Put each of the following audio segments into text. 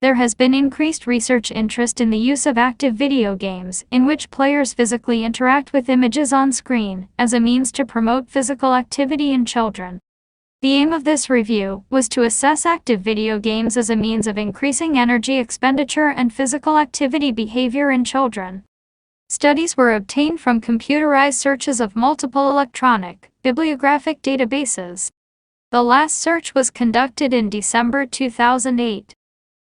There has been increased research interest in the use of active video games, in which players physically interact with images on screen, as a means to promote physical activity in children. The aim of this review was to assess active video games as a means of increasing energy expenditure and physical activity behavior in children. Studies were obtained from computerized searches of multiple electronic, bibliographic databases. The last search was conducted in December 2008.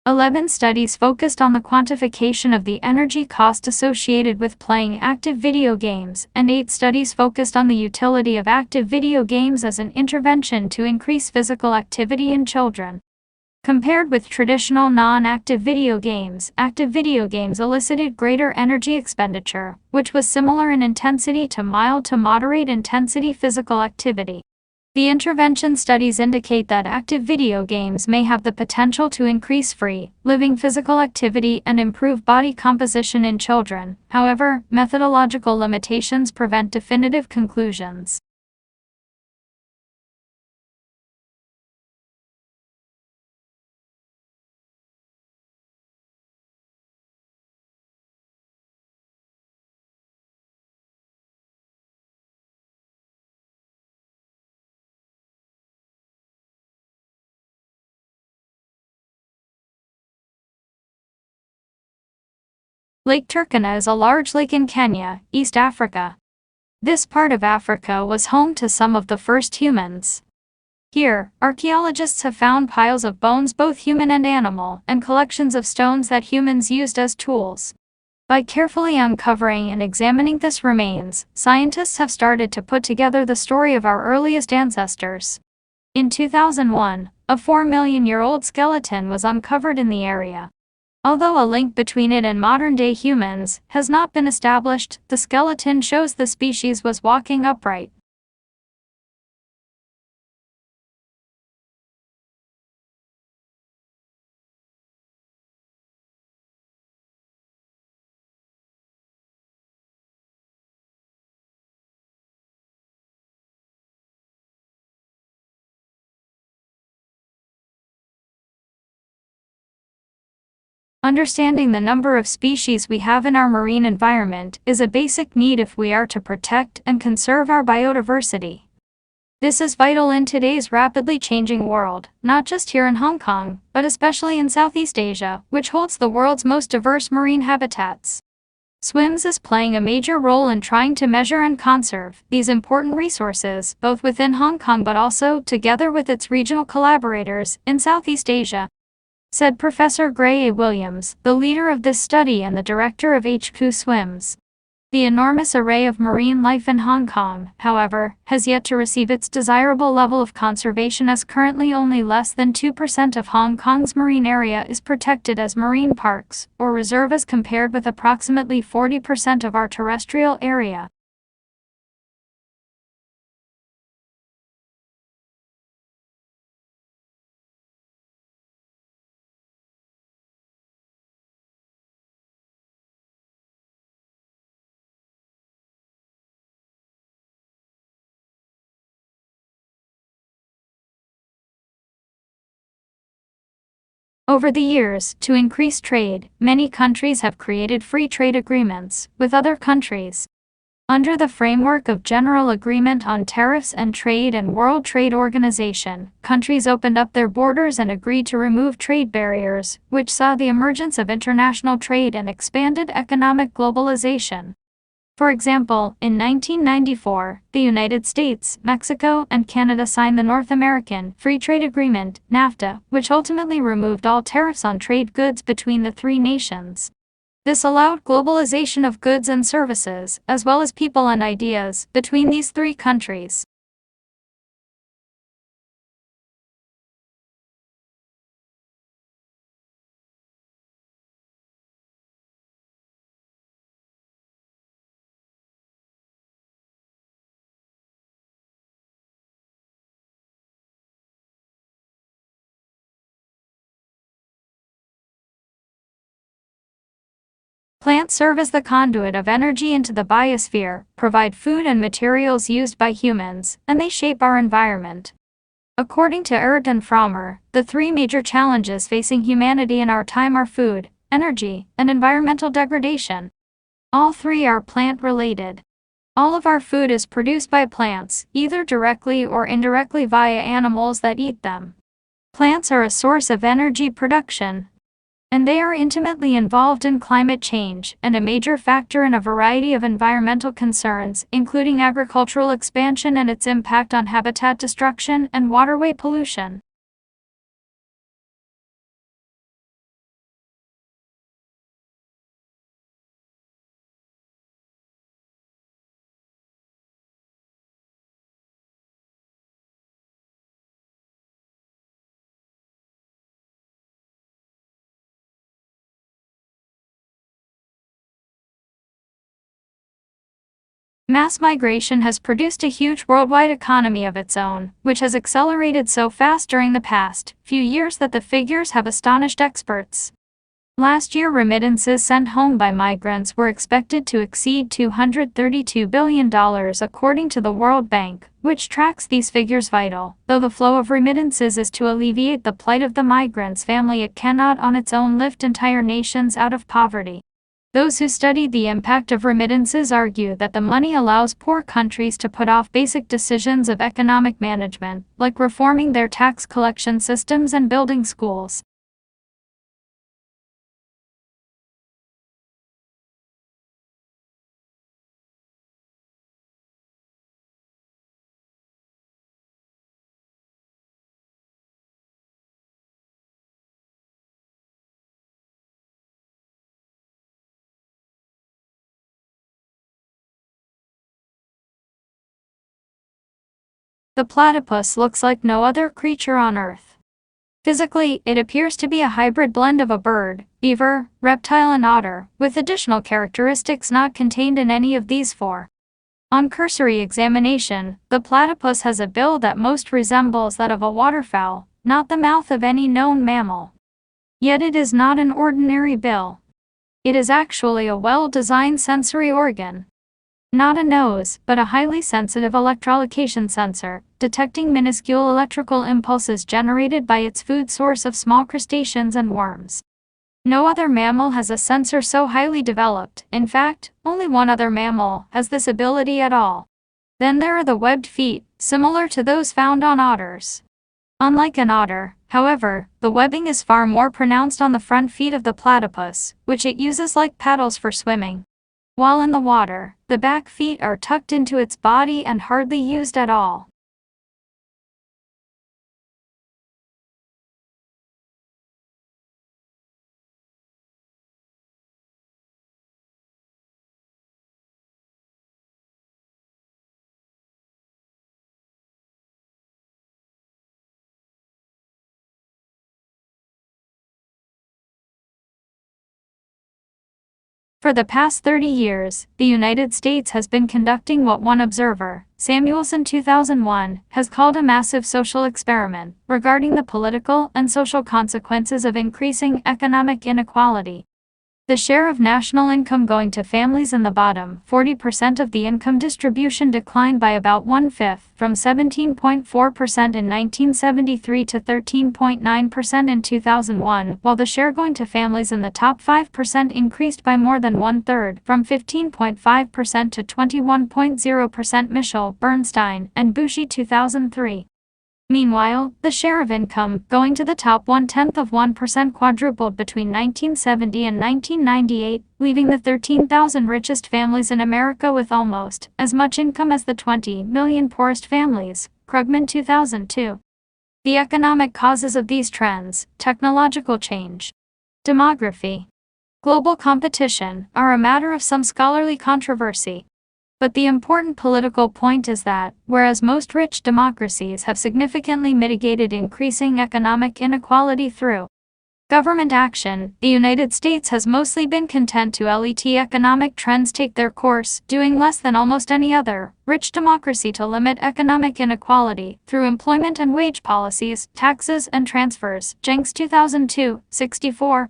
11 studies focused on the quantification of the energy cost associated with playing active video games, and 8 studies focused on the utility of active video games as an intervention to increase physical activity in children. Compared with traditional non-active video games, active video games elicited greater energy expenditure, which was similar in intensity to mild to moderate intensity physical activity. The intervention studies indicate that active video games may have the potential to increase free, living physical activity and improve body composition in children. However, methodological limitations prevent definitive conclusions. Lake Turkana is a large lake in Kenya, East Africa. This part of Africa was home to some of the first humans. Here, archaeologists have found piles of bones, both human and animal, and collections of stones that humans used as tools. By carefully uncovering and examining these remains, scientists have started to put together the story of our earliest ancestors. In 2001, a 4-million-year-old skeleton was uncovered in the area. Although a link between it and modern-day humans has not been established, the skeleton shows the species was walking upright. Understanding the number of species we have in our marine environment is a basic need if we are to protect and conserve our biodiversity. This is vital in today's rapidly changing world, not just here in Hong Kong, but especially in Southeast Asia, which holds the world's most diverse marine habitats. SWIMS is playing a major role in trying to measure and conserve these important resources, both within Hong Kong but also together with its regional collaborators in Southeast Asia, said Professor Gray A. Williams, the leader of this study and the director of HQ SWIMS. The enormous array of marine life in Hong Kong, however, has yet to receive its desirable level of conservation, as currently only less than 2% of Hong Kong's marine area is protected as marine parks or reserve, as compared with approximately 40% of our terrestrial area. Over the years, to increase trade, many countries have created free trade agreements with other countries. Under the framework of General Agreement on Tariffs and Trade and World Trade Organization, countries opened up their borders and agreed to remove trade barriers, which saw the emergence of international trade and expanded economic globalization. For example, in 1994, the United States, Mexico, and Canada signed the North American Free Trade Agreement, NAFTA, which ultimately removed all tariffs on trade goods between the three nations. This allowed globalization of goods and services, as well as people and ideas, between these three countries. Plants serve as the conduit of energy into the biosphere, provide food and materials used by humans, and they shape our environment. According to Erd and Frommer, the three major challenges facing humanity in our time are food, energy, and environmental degradation. All three are plant-related. All of our food is produced by plants, either directly or indirectly via animals that eat them. Plants are a source of energy production, and they are intimately involved in climate change and a major factor in a variety of environmental concerns, including agricultural expansion and its impact on habitat destruction and waterway pollution. Mass migration has produced a huge worldwide economy of its own, which has accelerated so fast during the past few years that the figures have astonished experts. Last year, remittances sent home by migrants were expected to exceed $232 billion according to the World Bank, which tracks these figures vital. Though the flow of remittances is to alleviate the plight of the migrant's family, it cannot on its own lift entire nations out of poverty. Those who studied the impact of remittances argue that the money allows poor countries to put off basic decisions of economic management, like reforming their tax collection systems and building schools. The platypus looks like no other creature on Earth. Physically, it appears to be a hybrid blend of a bird, beaver, reptile and otter, with additional characteristics not contained in any of these four. On cursory examination, the platypus has a bill that most resembles that of a waterfowl, not the mouth of any known mammal. Yet it is not an ordinary bill. It is actually a well-designed sensory organ. Not a nose, but a highly sensitive electrolocation sensor, detecting minuscule electrical impulses generated by its food source of small crustaceans and worms. No other mammal has a sensor so highly developed. In fact, only one other mammal has this ability at all. Then there are the webbed feet, similar to those found on otters. Unlike an otter, however, the webbing is far more pronounced on the front feet of the platypus, which it uses like paddles for swimming. While in the water, the back feet are tucked into its body and hardly used at all. For the past 30 years, the United States has been conducting what one observer, Samuelson 2001, has called a massive social experiment regarding the political and social consequences of increasing economic inequality. The share of national income going to families in the bottom 40% of the income distribution declined by about 1/5, from 17.4% in 1973 to 13.9% in 2001, while the share going to families in the top 5% increased by more than 1/3, from 15.5% to 21.0%. Michel, Bernstein, and Bushi 2003. Meanwhile, the share of income going to the top 0.1% quadrupled between 1970 and 1998, leaving the 13,000 richest families in America with almost as much income as the 20 million poorest families. Krugman 2002. The economic causes of these trends, technological change, demography, global competition, are a matter of some scholarly controversy. But the important political point is that, whereas most rich democracies have significantly mitigated increasing economic inequality through government action, the United States has mostly been content to let economic trends take their course, doing less than almost any other rich democracy to limit economic inequality through employment and wage policies, taxes and transfers. Jenks 2002, 64.